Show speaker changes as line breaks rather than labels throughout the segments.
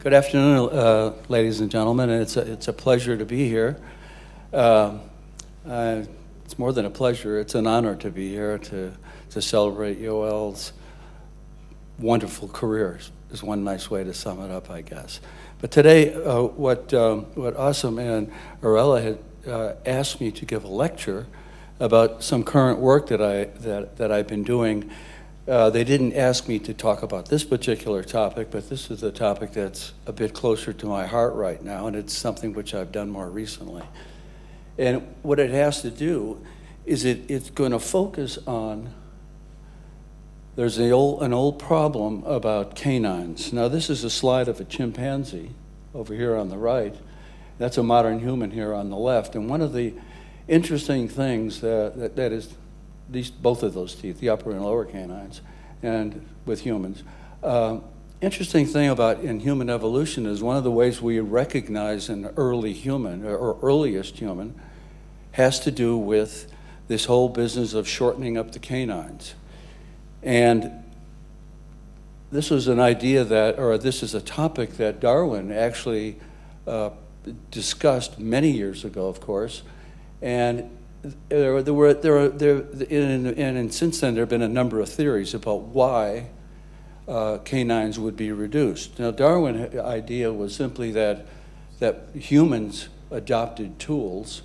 Good afternoon, ladies and gentlemen. It's a pleasure to be here. It's more than a pleasure. It's an honor to be here to celebrate Yoel's wonderful career is one nice way to sum it up, I guess. But today, what Assaf and Arella had asked me to give a lecture about some current work that I've been doing. They didn't ask me to talk about this particular topic, but this is a topic that's a bit closer to my heart right now, and it's something which I've done more recently. And what it has to do is it's going to focus on, there's an old problem about canines. Now this is a slide of a chimpanzee over here on the right. That's a modern human here on the left. And one of the interesting things that is, both of those teeth, the upper and lower canines, and with humans. Interesting thing about in human evolution is one of the ways we recognize an early human, or earliest human, has to do with this whole business of shortening up the canines. And this was an idea that, or this is a topic that Darwin actually discussed many years ago, of course, and and since then there have been a number of theories about why canines would be reduced. Now, Darwin's idea was simply that humans adopted tools,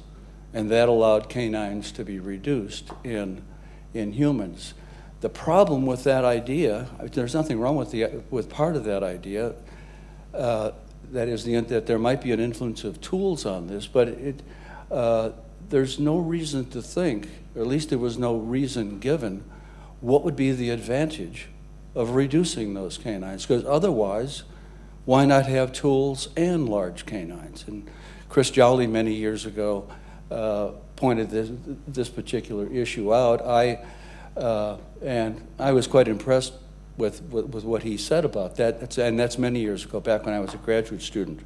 and that allowed canines to be reduced in humans. The problem with that idea, there's nothing wrong with part of that idea, that is that there might be an influence of tools on this, but there's no reason to think, or at least there was no reason given, what would be the advantage of reducing those canines? Because otherwise, why not have tools and large canines? And Chris Jolly many years ago pointed this particular issue out. And I was quite impressed with what he said about that. And that's many years ago, back when I was a graduate student.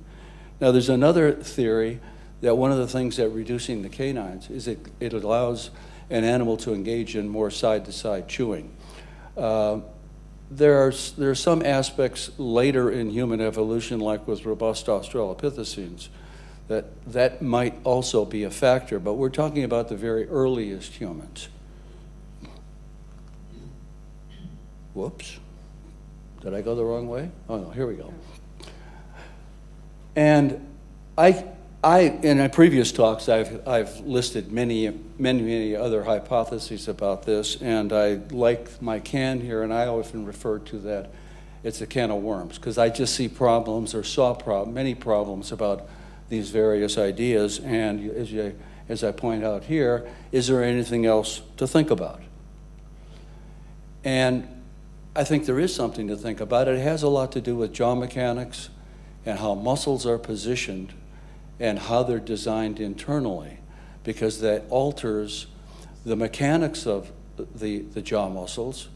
Now there's another theory that one of the things that reducing the canines is it allows an animal to engage in more side-to-side chewing. There are some aspects later in human evolution, like with robust Australopithecines, that might also be a factor, but we're talking about the very earliest humans. Whoops, did I go the wrong way? Oh no, here we go. And in my previous talks, I've listed many other hypotheses about this, and I like my can here, and I often refer to that, it's a can of worms, because I just see problems, or saw many problems about these various ideas, and as I point out here, is there anything else to think about? And I think there is something to think about. It has a lot to do with jaw mechanics and how muscles are positioned and how they're designed internally, because that alters the mechanics of the jaw muscles,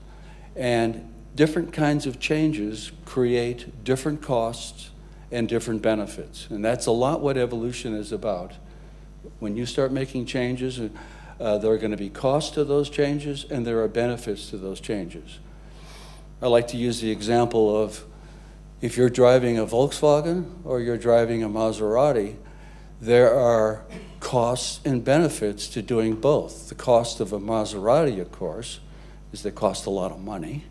and different kinds of changes create different costs and different benefits. And that's a lot what evolution is about. When you start making changes, there are going to be costs to those changes, and there are benefits to those changes. I like to use the example of if you're driving a Volkswagen or you're driving a Maserati, there are costs and benefits to doing both. The cost of a Maserati, of course, is they cost a lot of money,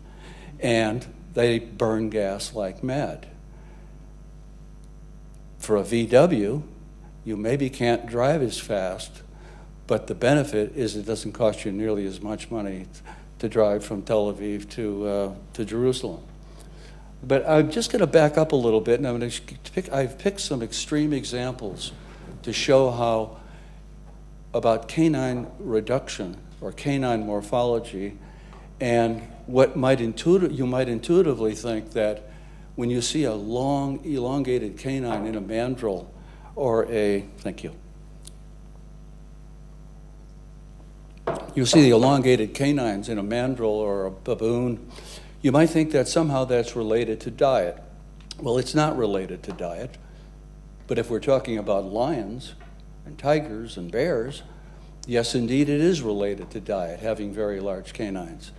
and they burn gas like mad. For a VW, you maybe can't drive as fast, but the benefit is it doesn't cost you nearly as much money to drive from Tel Aviv to Jerusalem. But I'm just going to back up a little bit, and I've picked some extreme examples to show how about canine reduction or canine morphology, and what you might intuitively think that when you see a long, elongated canine in a mandrill or you see the elongated canines in a mandrill or a baboon, you might think that somehow that's related to diet. Well, it's not related to diet. But if we're talking about lions and tigers and bears, yes, indeed, it is related to diet, having very large canines.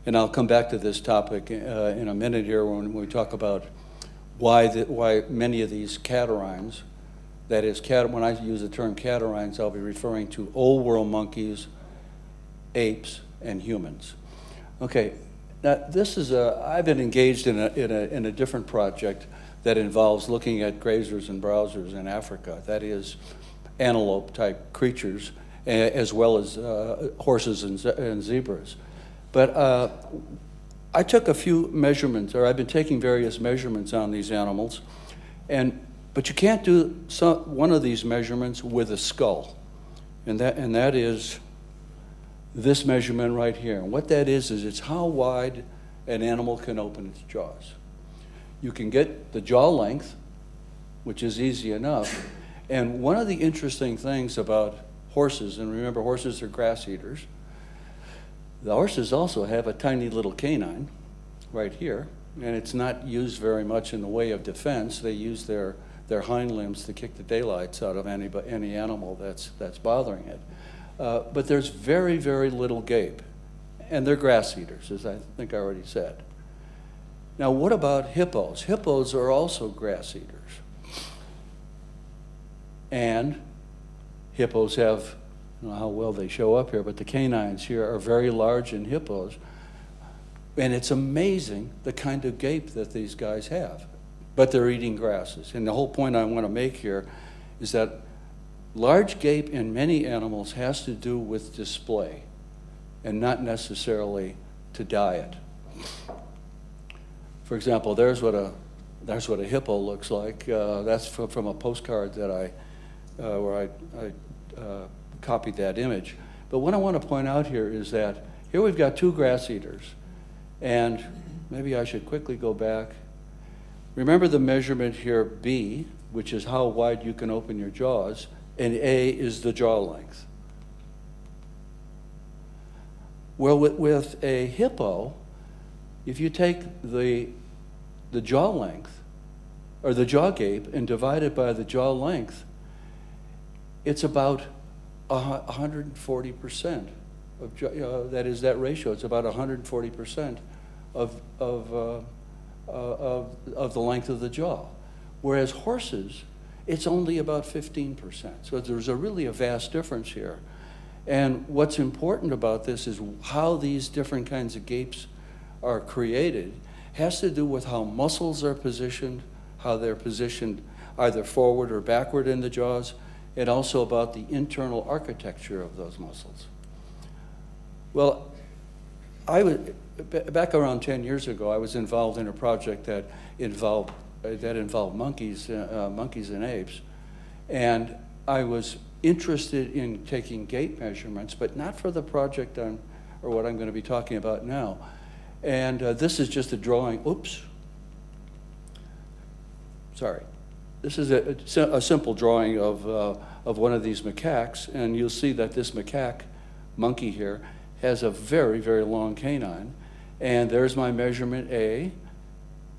And I'll come back to this topic in a minute here when we talk about why many of these Catarrhines, that is, when I use the term Catarrhines, I'll be referring to old world monkeys, apes, and humans. Okay, now this is I've been engaged in a different project that involves looking at grazers and browsers in Africa, that is, antelope-type creatures, as well as horses and zebras. But I took a few measurements, or I've been taking various measurements on these animals, but you can't do one of these measurements with a skull, and that is this measurement right here. And what that is it's how wide an animal can open its jaws. You can get the jaw length, which is easy enough, and one of the interesting things about horses, and remember horses are grass eaters, the horses also have a tiny little canine right here, and it's not used very much in the way of defense. They use their hind limbs to kick the daylights out of any animal that's bothering it. But there's very, very little gape, and they're grass eaters, as I think I already said. Now, what about hippos? Hippos are also grass eaters. And hippos have, I don't know how well they show up here, but the canines here are very large in hippos. And it's amazing the kind of gape that these guys have. But they're eating grasses. And the whole point I want to make here is that large gape in many animals has to do with display and not necessarily to diet. For example, there's what a hippo looks like. That's from a postcard that where I copied that image. But what I want to point out here is that here we've got two grass eaters, and maybe I should quickly go back. Remember the measurement here, B, which is how wide you can open your jaws, and A is the jaw length. Well, with a hippo, if you take the jaw length, or the jaw gape, and divide it by the jaw length, it's about 140% of that is that ratio. It's about 140% of the length of the jaw, whereas horses, it's only about 15%. So there's really a vast difference here. And what's important about this is how these different kinds of gapes are created has to do with how muscles are positioned, how they're positioned either forward or backward in the jaws, and also about the internal architecture of those muscles. Well, back around 10 years ago, I was involved in a project that involved monkeys and apes, and I was interested in taking gait measurements, but not for the project or what I'm going to be talking about now. And this is just a drawing. Oops. Sorry. This is a simple drawing of one of these macaques, and you'll see that this macaque monkey here has a very, very long canine. And there's my measurement A,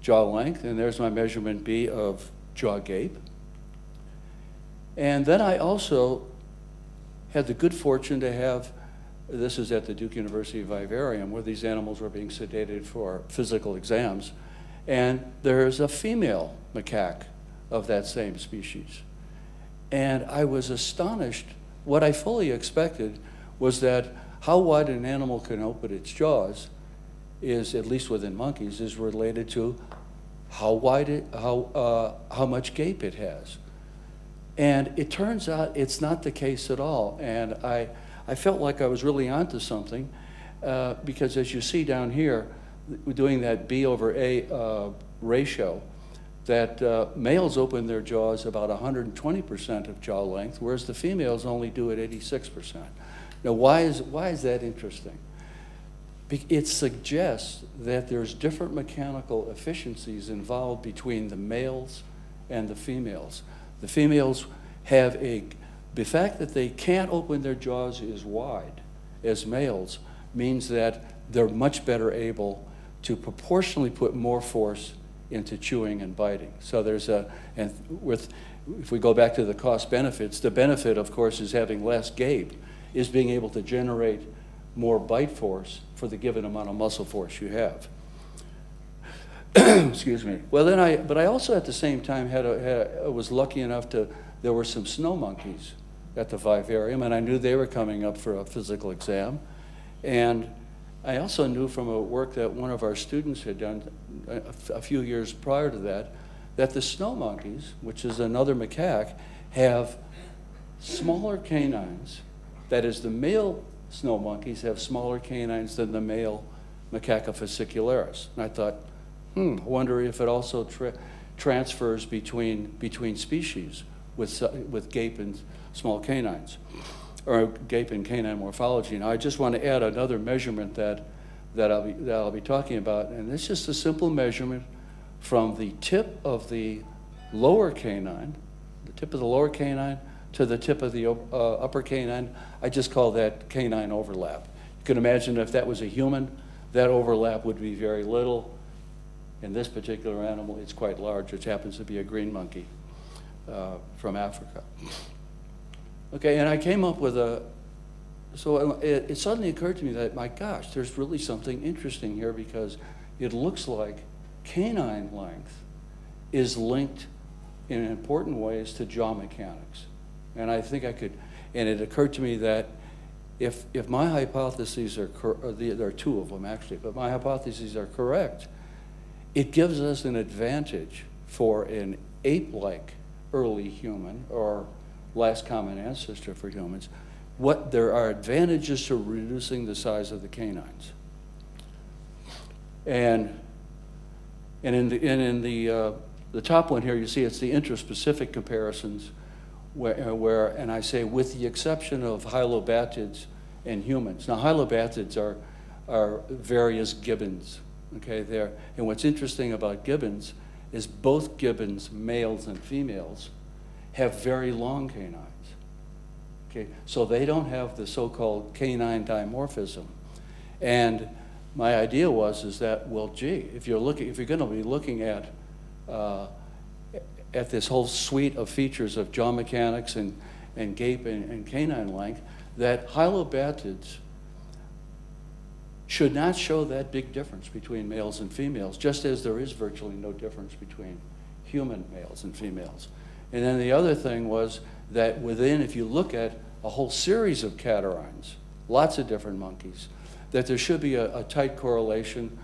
jaw length, and there's my measurement B of jaw gape. And then I also had the good fortune to have, this is at the Duke University Vivarium, where these animals were being sedated for physical exams, and there's a female macaque of that same species. And I was astonished. What I fully expected was that how wide an animal can open its jaws is, at least within monkeys, is related to how much gape it has. And it turns out it's not the case at all. And I felt like I was really onto something because as you see down here, we're doing that B over A ratio, that males open their jaws about 120% of jaw length, whereas the females only do it 86%. Now, why is that interesting? It suggests that there's different mechanical efficiencies involved between the males and the females. The females have the fact that they can't open their jaws as wide as males means that they're much better able to proportionally put more force into chewing and biting. So there's if we go back to the cost benefits, the benefit, of course, is having less gape, is being able to generate more bite force for the given amount of muscle force you have. excuse me. Well, then but I also at the same time was lucky enough there were some snow monkeys at the vivarium, and I knew they were coming up for a physical exam. And I also knew from a work that one of our students had done a few years prior to that the snow monkeys, which is another macaque, have smaller canines. That is, the male snow monkeys have smaller canines than the male Macaca fascicularis. And I thought, I wonder if it also transfers between species with gape and small canines, or gape and canine morphology. Now, I just want to add another measurement that I'll be talking about, and it's just a simple measurement from the tip of the lower canine, to the tip of the upper canine. I just call that canine overlap. You can imagine if that was a human, that overlap would be very little. In this particular animal, it's quite large, which happens to be a green monkey from Africa. Okay, and I came up with so it suddenly occurred to me that, my gosh, there's really something interesting here, because it looks like canine length is linked in important ways to jaw mechanics. And I think and it occurred to me that if my hypotheses there are two of them actually, but my hypotheses are correct, it gives us an advantage for an ape-like early human, or last common ancestor for humans. There are advantages to reducing the size of the canines. And in the top one here, you see it's the interspecific comparisons, and I say with the exception of hylobatids and humans. Now, hylobatids are various gibbons, okay, there. And what's interesting about gibbons is both gibbons, males and females, have very long canines, okay? So they don't have the so-called canine dimorphism. And my idea is that, well, gee, if you're going to be looking at this whole suite of features of jaw mechanics and gape and canine length, that hylobatids should not show that big difference between males and females, just as there is virtually no difference between human males and females. And then the other thing was that if you look at a whole series of Catarrhines, lots of different monkeys, that there should be a tight correlation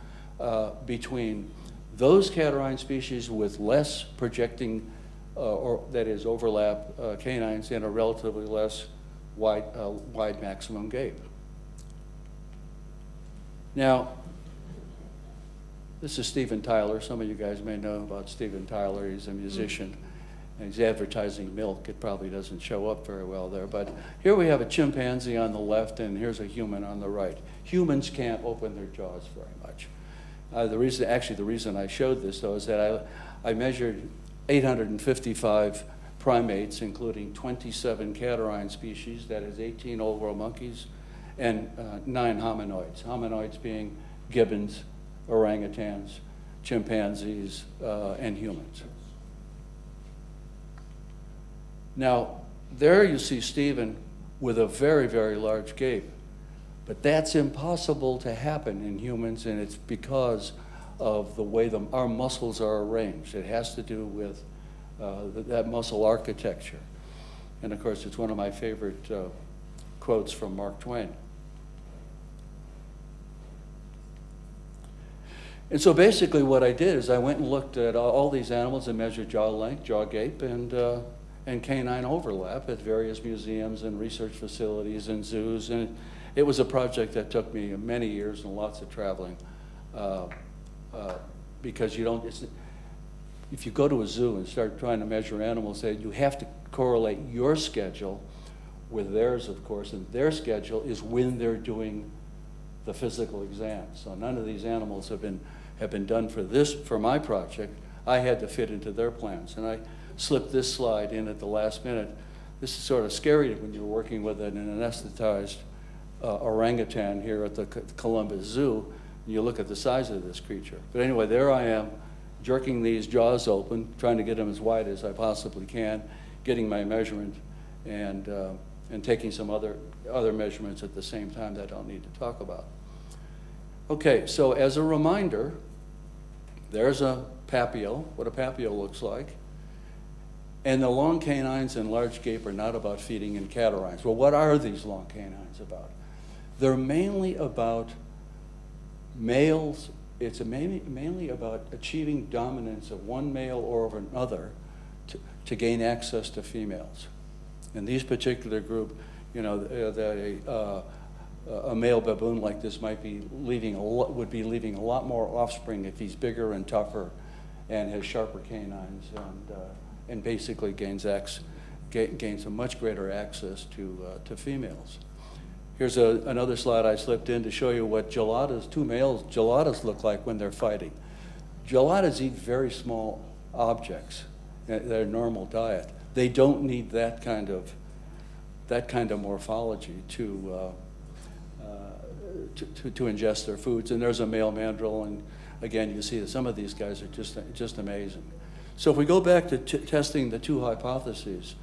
between those Catarrhine species with less projecting, that is, overlap canines, and a relatively less wide maximum gape. Now, this is Steven Tyler. Some of you guys may know about Steven Tyler. He's a musician, and he's advertising milk. It probably doesn't show up very well there, but here we have a chimpanzee on the left, and here's a human on the right. Humans can't open their jaws very much. The reason I showed this, though, is that I measured 855 primates, including 27 Catarrhine species, that is 18 old world monkeys, and 9 hominoids. Hominoids being gibbons, orangutans, chimpanzees, and humans. Now, there you see Stephen with a very, very large gape. But that's impossible to happen in humans, and it's because of the way our muscles are arranged. It has to do with that muscle architecture. And of course, it's one of my favorite quotes from Mark Twain. And so basically what I did is I went and looked at all these animals and measured jaw length, jaw gape, and canine overlap at various museums and research facilities and zoos. And it was a project that took me many years and lots of traveling, because if you go to a zoo and start trying to measure animals, you have to correlate your schedule with theirs, of course, and their schedule is when they're doing the physical exam. So none of these animals have been done for my project. I had to fit into their plans, and I slipped this slide in at the last minute. This is sort of scary when you're working with an anesthetized orangutan here at the Columbus Zoo, and you look at the size of this creature. But anyway, there I am, jerking these jaws open, trying to get them as wide as I possibly can, getting my measurement, and taking some other measurements at the same time that I don't need to talk about. Okay, so as a reminder, There's a papio, what a papio looks like. And the long canines and large gape are not about feeding in Catarrhines. Well, what are these long canines about? They're mainly about males. It's mainly about achieving dominance of one male or of another to gain access to females. In these particular group, you know, a male baboon like this might be would be leaving a lot more offspring if he's bigger and tougher and has sharper canines and basically gains a much greater access to females. Here's another slide I slipped in to show you what geladas, two males geladas look like when they're fighting. Geladas eat very small objects, their normal diet. They don't need that kind of morphology to ingest their foods. And there's a male mandrill, and again, you see that some of these guys are just amazing. So if we go back to testing the two hypotheses,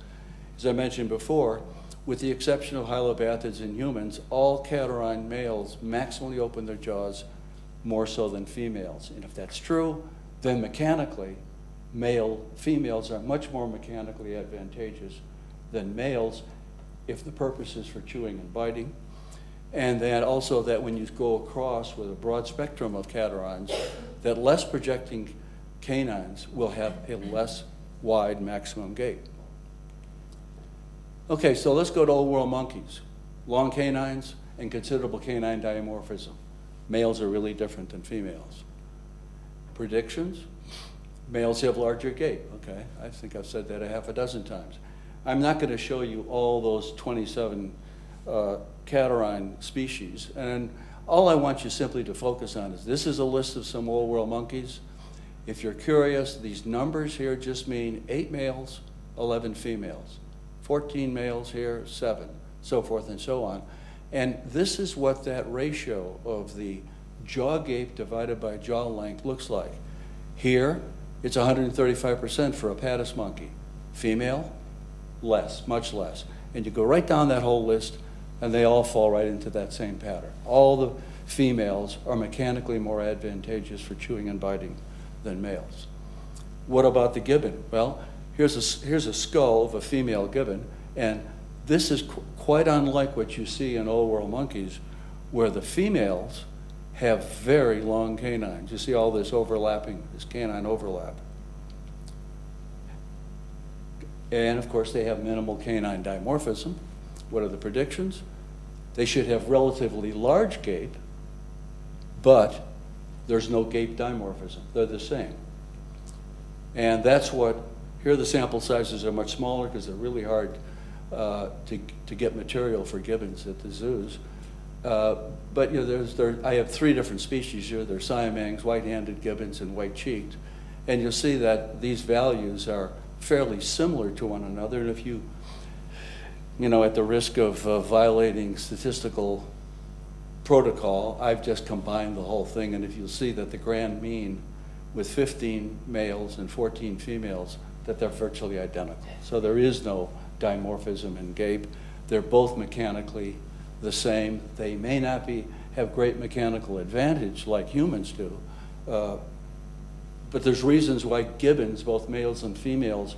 as I mentioned before, with the exception of hylobatids in humans, all Catarrhine males maximally open their jaws more so than females. And if that's true, then mechanically, females are much more mechanically advantageous than males if the purpose is for chewing and biting. And then also that when you go across with a broad spectrum of Catarrhines, that less projecting canines will have a less wide maximum gape. Okay, so let's go to old world monkeys. Long canines and considerable canine dimorphism. Males are really different than females. Predictions? Males have larger gape, okay? I think I've said that a half a dozen times. I'm not going to show you all those 27 Catarrhine species, and all I want you simply to focus on is this is a list of some old world monkeys. If you're curious, these numbers here just mean 8 males, 11 females. 14 males here, 7, so forth and so on. And this is what that ratio of the jaw gape divided by jaw length looks like. Here, it's 135% for a Apis monkey. Female, less, much less. And you go right down that whole list, and they all fall right into that same pattern. All the females are mechanically more advantageous for chewing and biting than males. What about the gibbon? Well, here's a skull of a female gibbon, and this is quite unlike what you see in old world monkeys, where the females have very long canines. You see all this overlapping, this canine overlap. And of course, they have minimal canine dimorphism. What are the predictions? They should have relatively large gape, but there's no gape dimorphism. They're the same. And that's what, here the sample sizes are much smaller because they're really hard to get material for gibbons at the zoos. But you know, I have 3 different species here. There's Siamangs, white-handed gibbons, and white-cheeked. And you'll see that these values are fairly similar to one another. And if you know, at the risk of violating statistical protocol, I've just combined the whole thing. And if you'll see that the grand mean with 15 males and 14 females, that they're virtually identical. So there is no dimorphism in gape. They're both mechanically the same. They may not have great mechanical advantage like humans do, but there's reasons why gibbons, both males and females,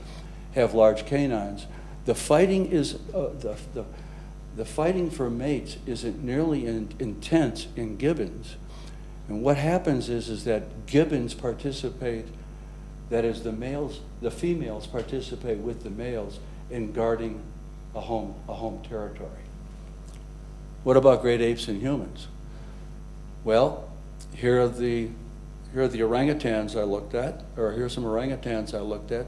have large canines. The fighting is the fighting for mates isn't nearly intense in gibbons, and what happens is that gibbons participate. That is, the females participate with the males in guarding a home territory. What about great apes and humans? Well, here are the orangutans I looked at, or here's some orangutans I looked at.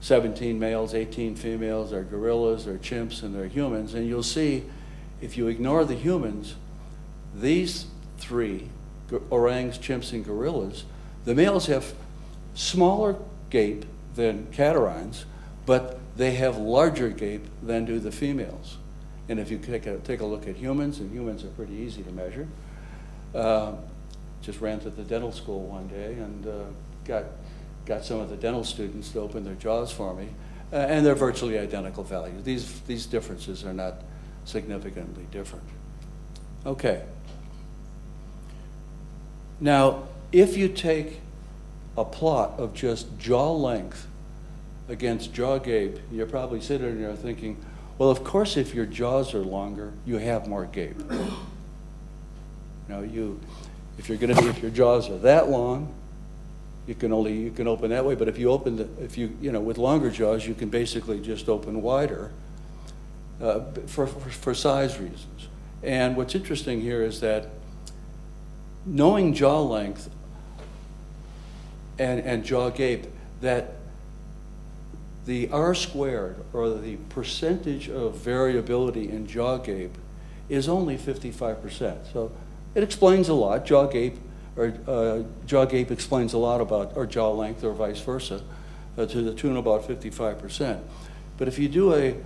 17 males, 18 females, they're gorillas, they're chimps, and they're humans. And you'll see, if you ignore the humans, these 3, orangs, chimps, and gorillas, the males have smaller gape than Catarrhines, but they have larger gape than do the females. And if you take a look at humans, and humans are pretty easy to measure, just ran to the dental school one day and got some of the dental students to open their jaws for me, and they're virtually identical values. These differences are not significantly different. Okay. Now, if you take a plot of just jaw length against jaw gape, you're probably sitting there thinking, well, of course, if your jaws are longer, you have more gape. Now, if your jaws are that long, you can open that way. But if you with longer jaws, you can basically just open wider for size reasons. And what's interesting here is that knowing jaw length and jaw gape, that the R squared, or the percentage of variability in jaw gape, is only 55%. So it explains a lot. Jaw gape explains a lot about, or jaw length, or vice versa, to the tune of about 55%. But if you do if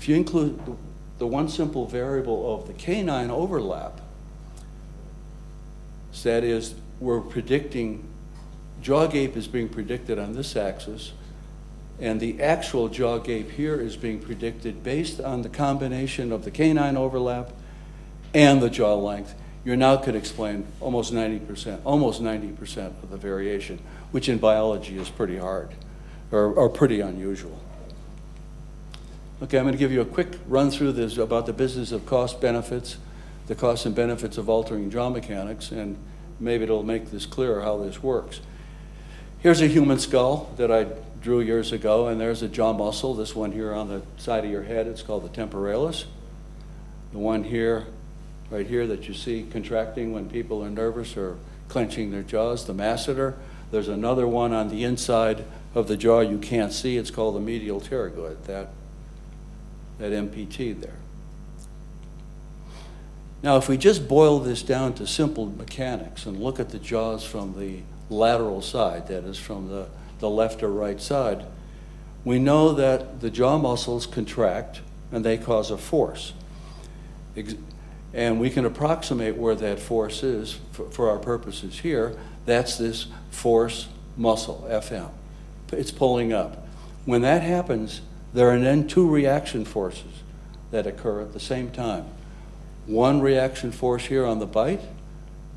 you include the one simple variable of the canine overlap, so that is, we're predicting, jaw gape is being predicted on this axis, and the actual jaw gape here is being predicted based on the combination of the canine overlap and the jaw length. You now could explain almost 90% of the variation, which in biology is pretty hard, or pretty unusual. Okay, I'm going to give you a quick run through this about the business of cost benefits, the costs and benefits of altering jaw mechanics, and maybe it'll make this clearer how this works. Here's a human skull that I drew years ago, and there's a jaw muscle, this one here on the side of your head, it's called the temporalis. The one here, right here, that you see contracting when people are nervous or clenching their jaws, the masseter. There's another one on the inside of the jaw you can't see, it's called the medial pterygoid, that MPT there. Now, if we just boil this down to simple mechanics and look at the jaws from the lateral side, that is from the left or right side, we know that the jaw muscles contract and they cause a force. And we can approximate where that force is for our purposes here. That's this force muscle, FM. It's pulling up. When that happens, there are then two reaction forces that occur at the same time. One reaction force here on the bite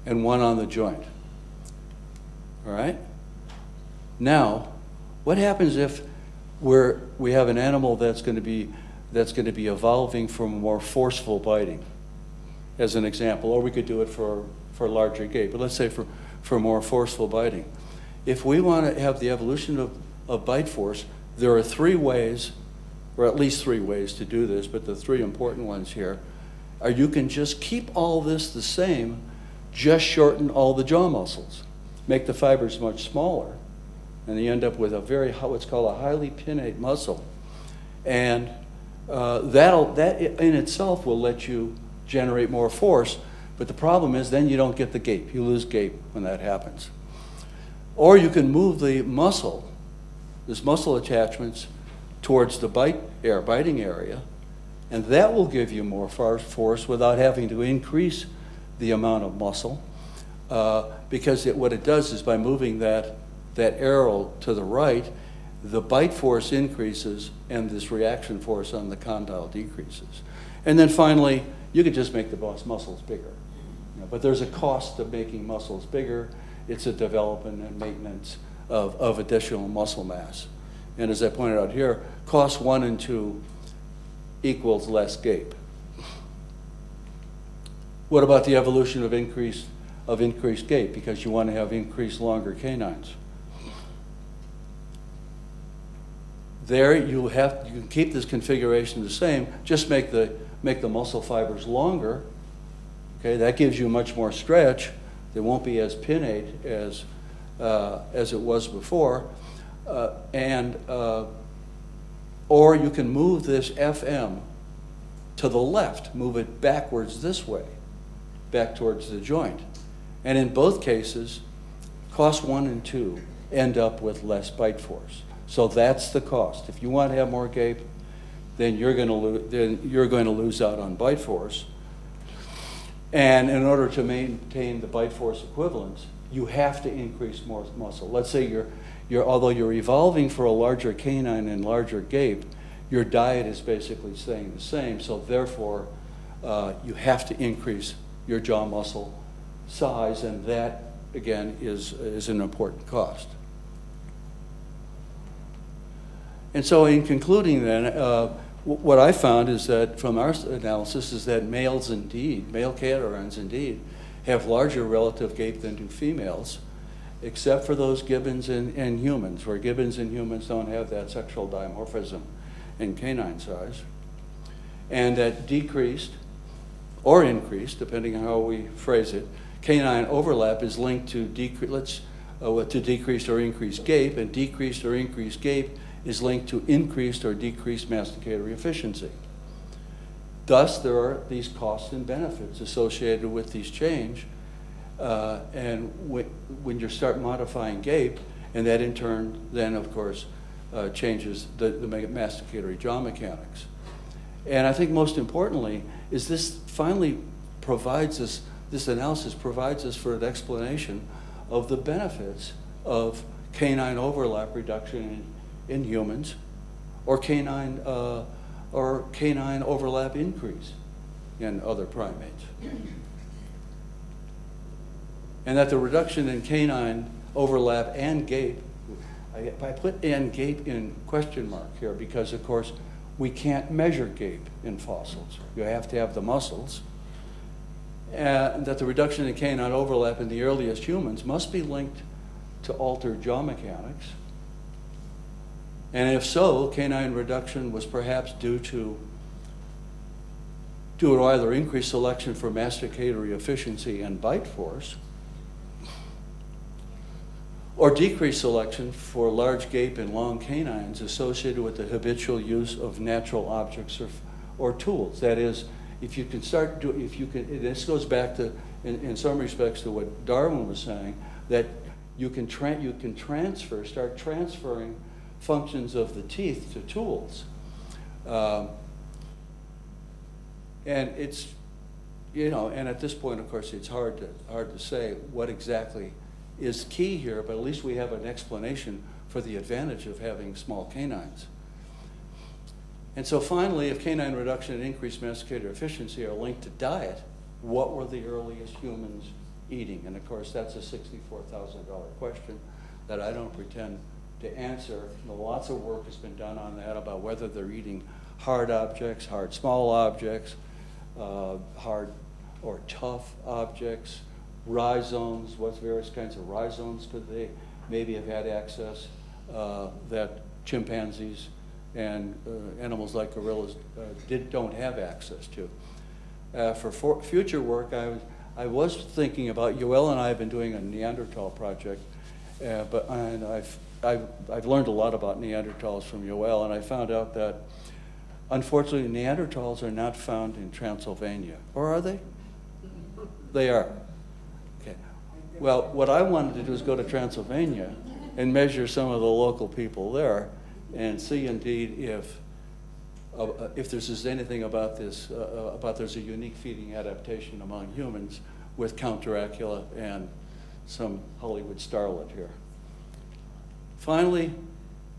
and one on the joint. All right? Now, what happens if we have an animal that's going to be evolving from more forceful biting, as an example, or we could do it for larger gape, but let's say for more forceful biting. If we want to have the evolution of bite force, there are three ways, or at least three ways to do this, but the three important ones here are you can just keep all this the same, just shorten all the jaw muscles, make the fibers much smaller, and you end up with what's called a highly pinnate muscle. And that in itself will let you generate more force, but the problem is then you don't get the gape. You lose gape when that happens. Or you can move the muscle, this muscle attachments, towards the biting area, and that will give you more force without having to increase the amount of muscle, because what it does is by moving that arrow to the right, the bite force increases and this reaction force on the condyle decreases. And then finally, you could just make the muscles bigger. But there's a cost to making muscles bigger. It's a development and maintenance of additional muscle mass. And as I pointed out here, cost 1 and 2 equals less gape. What about the evolution of increased gape? Because you want to have increased longer canines. There you can keep this configuration the same, just make the muscle fibers longer. Okay, that gives you much more stretch. They won't be as pinnate as it was before. Or you can move this FM to the left, move it backwards this way, back towards the joint. And in both cases, cost 1 and 2 end up with less bite force. So that's the cost. If you want to have more gape, then you're going to lose out on bite force. And in order to maintain the bite force equivalence, you have to increase more muscle. Let's say although you're evolving for a larger canine and larger gape, your diet is basically staying the same. So therefore, you have to increase your jaw muscle size, and that again, is an important cost. And so in concluding then, what I found is that from our analysis is that males indeed, male Catarrhines indeed, have larger relative gape than do females, except for those gibbons and humans, where gibbons and humans don't have that sexual dimorphism in canine size. And that decreased or increased, depending on how we phrase it, canine overlap is linked to decreased or increased gape, and decreased or increased gape is linked to increased or decreased masticatory efficiency. Thus, there are these costs and benefits associated with these change, and when you start modifying gape, and that in turn then, of course, changes the masticatory jaw mechanics. And I think most importantly is this finally provides us, this analysis provides us for an explanation of the benefits of canine overlap reduction in humans, or canine overlap increase in other primates. And that the reduction in canine overlap and gape, I put and gape in question mark here because, of course, we can't measure gape in fossils. You have to have the muscles. And that the reduction in canine overlap in the earliest humans must be linked to altered jaw mechanics. And if so, canine reduction was perhaps due to either increased selection for masticatory efficiency and bite force, or decreased selection for large gape and long canines associated with the habitual use of natural objects or tools. That is, if you can start, this goes back to, in some respects, to what Darwin was saying, that you can start transferring functions of the teeth to tools. And it's, and at this point, of course, it's hard to say what exactly is key here, but at least we have an explanation for the advantage of having small canines. And so finally, if canine reduction and increased masticator efficiency are linked to diet, what were the earliest humans eating? And of course, that's a $64,000 question that I don't pretend to answer. Lots of work has been done on that about whether they're eating hard objects, hard small objects, hard or tough objects, rhizomes, what various kinds of rhizomes could they maybe have had access that chimpanzees and animals like gorillas don't have access to. For future work, I was thinking about, Yoel and I have been doing a Neanderthal project, and I've learned a lot about Neanderthals from Yoel, and I found out that unfortunately Neanderthals are not found in Transylvania. Or are they? They are. Okay. Well, what I wanted to do is go to Transylvania and measure some of the local people there and see indeed if there's anything about this, there's a unique feeding adaptation among humans with Count Dracula and some Hollywood starlet here. Finally,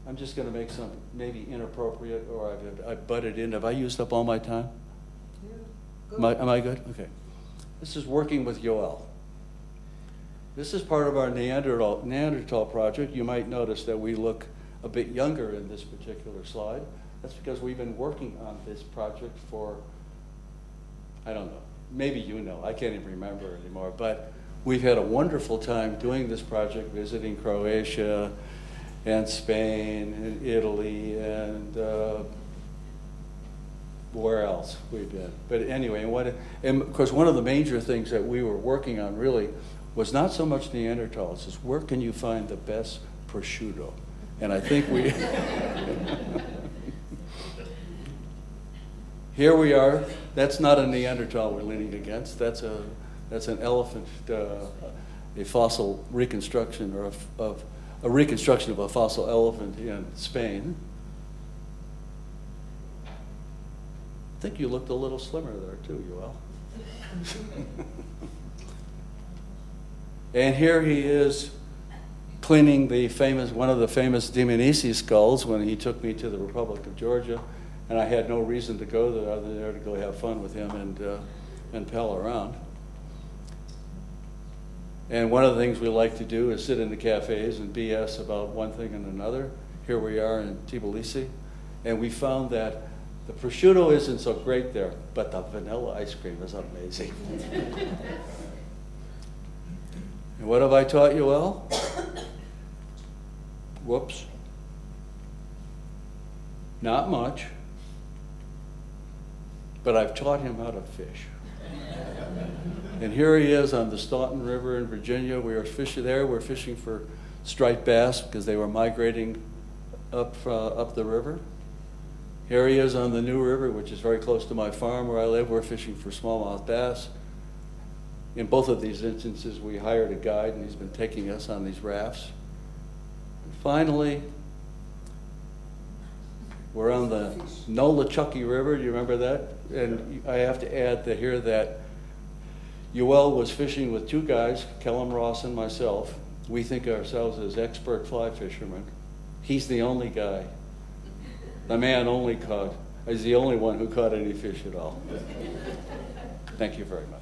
I'm just going to make some maybe inappropriate, or I've butted in. Have I used up all my time?
Yeah, good.
Am I good? Okay. This is working with Yoel. This is part of our Neanderthal project. You might notice that we look a bit younger in this particular slide. That's because we've been working on this project for, I don't know, maybe you know, I can't even remember anymore, but we've had a wonderful time doing this project, visiting Croatia and Spain and Italy and where else we've been. But anyway, and of course one of the major things that we were working on really was not so much Neanderthals, it's where can you find the best prosciutto? And I think we, here we are. That's not a Neanderthal we're leaning against. That's an elephant, a fossil reconstruction, or a reconstruction of a fossil elephant in Spain. I think you looked a little slimmer there too, Yoel. And here he is cleaning one of the famous Dmanisi skulls when he took me to the Republic of Georgia, and I had no reason to go there other than to go have fun with him and pal around. And one of the things we like to do is sit in the cafes and BS about one thing and another. Here we are in Tbilisi, and we found that the prosciutto isn't so great there, but the vanilla ice cream is amazing. And what have I taught you all? Whoops. Not much, but I've taught him how to fish. And here he is on the Staunton River in Virginia. We were fishing there. We're fishing for striped bass because they were migrating up the river. Here he is on the New River, which is very close to my farm where I live. We're fishing for smallmouth bass. In both of these instances, we hired a guide, and he's been taking us on these rafts. And finally, we're on the Nolichucky River. Do you remember that? And I have to add to here that Yoel was fishing with two guys, Kellum Ross and myself. We think of ourselves as expert fly fishermen. He's the only guy. The man is the only one who caught any fish at all. Thank you very much.